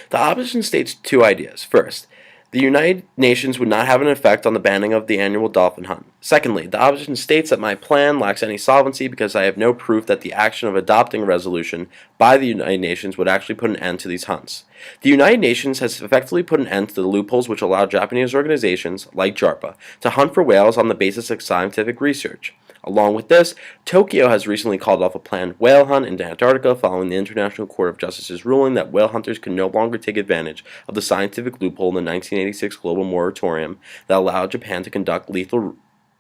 The opposition states two ideas. First, the United Nations would not have an effect on the banning of the annual dolphin hunt. Secondly, the opposition states that my plan lacks any solvency because I have no proof that the action of adopting a resolution by the United Nations would actually put an end to these hunts. The United Nations has effectively put an end to the loopholes which allow Japanese organizations, like JARPA, to hunt for whales on the basis of scientific research. Along with this, Tokyo has recently called off a planned whale hunt in Antarctica following the International Court of Justice's ruling that whale hunters can no longer take advantage of the scientific loophole in the 1986 global moratorium that allowed Japan to conduct lethal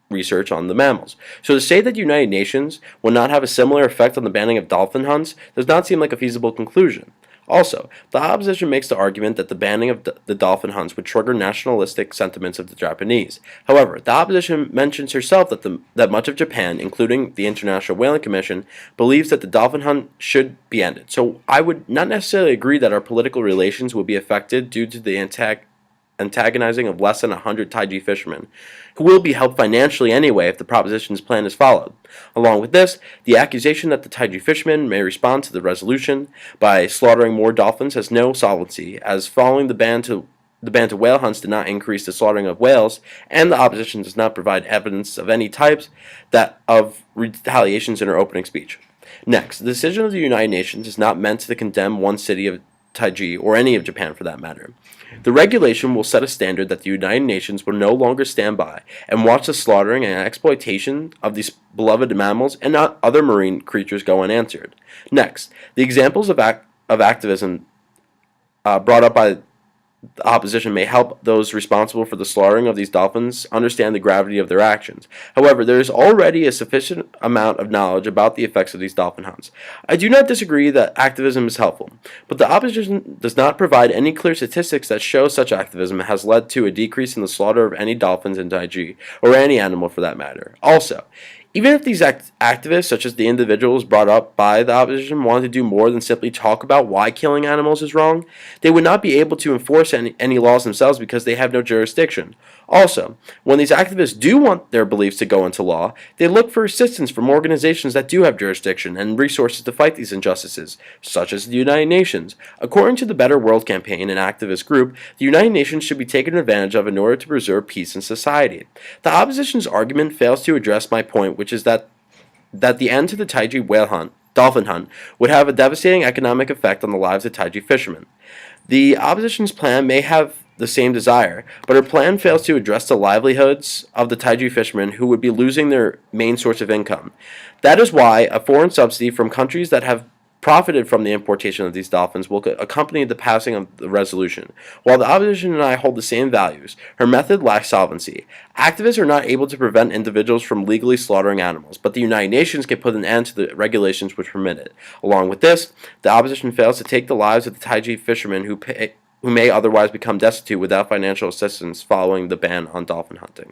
research on the mammals. So to say that the United Nations will not have a similar effect on the banning of dolphin hunts does not seem like a feasible conclusion. Also, the opposition makes the argument that the banning of the dolphin hunts would trigger nationalistic sentiments of the Japanese. However, the opposition mentions herself that much of Japan, including the International Whaling Commission, believes that the dolphin hunt should be ended. So I would not necessarily agree that our political relations would be affected due to the antagonizing of less than 100 Taiji fishermen, who will be helped financially anyway if the proposition's plan is followed. Along with this, the accusation that the Taiji fishermen may respond to the resolution by slaughtering more dolphins has no solvency, as following the ban to whale hunts did not increase the slaughtering of whales, and the opposition does not provide evidence of any types of retaliations in her opening speech. Next, the decision of the United Nations is not meant to condemn one city of Taiji, or any of Japan for that matter. The regulation will set a standard that the United Nations will no longer stand by and watch the slaughtering and exploitation of these beloved mammals and other marine creatures go unanswered. Next, the examples of activism brought up by the opposition may help those responsible for the slaughtering of these dolphins understand the gravity of their actions. However, there is already a sufficient amount of knowledge about the effects of these dolphin hunts. I do not disagree that activism is helpful, but the opposition does not provide any clear statistics that show such activism has led to a decrease in the slaughter of any dolphins in Taiji, or any animal for that matter. Also, even if these activists, such as the individuals brought up by the opposition, wanted to do more than simply talk about why killing animals is wrong, they would not be able to enforce any laws themselves because they have no jurisdiction. Also, when these activists do want their beliefs to go into law, they look for assistance from organizations that do have jurisdiction and resources to fight these injustices, such as the United Nations. According to the Better World campaign, an activist group, the United Nations should be taken advantage of in order to preserve peace in society. The opposition's argument fails to address my point, which is that the end to the Taiji dolphin hunt would have a devastating economic effect on the lives of Taiji fishermen. The opposition's plan may have the same desire, but her plan fails to address the livelihoods of the Taiji fishermen who would be losing their main source of income. That is why a foreign subsidy from countries that have profited from the importation of these dolphins will accompany the passing of the resolution. While the opposition and I hold the same values, her method lacks solvency. Activists are not able to prevent individuals from legally slaughtering animals, but the United Nations can put an end to the regulations which permit it. Along with this, the opposition fails to take the lives of the Taiji fishermen who may otherwise become destitute without financial assistance following the ban on dolphin hunting.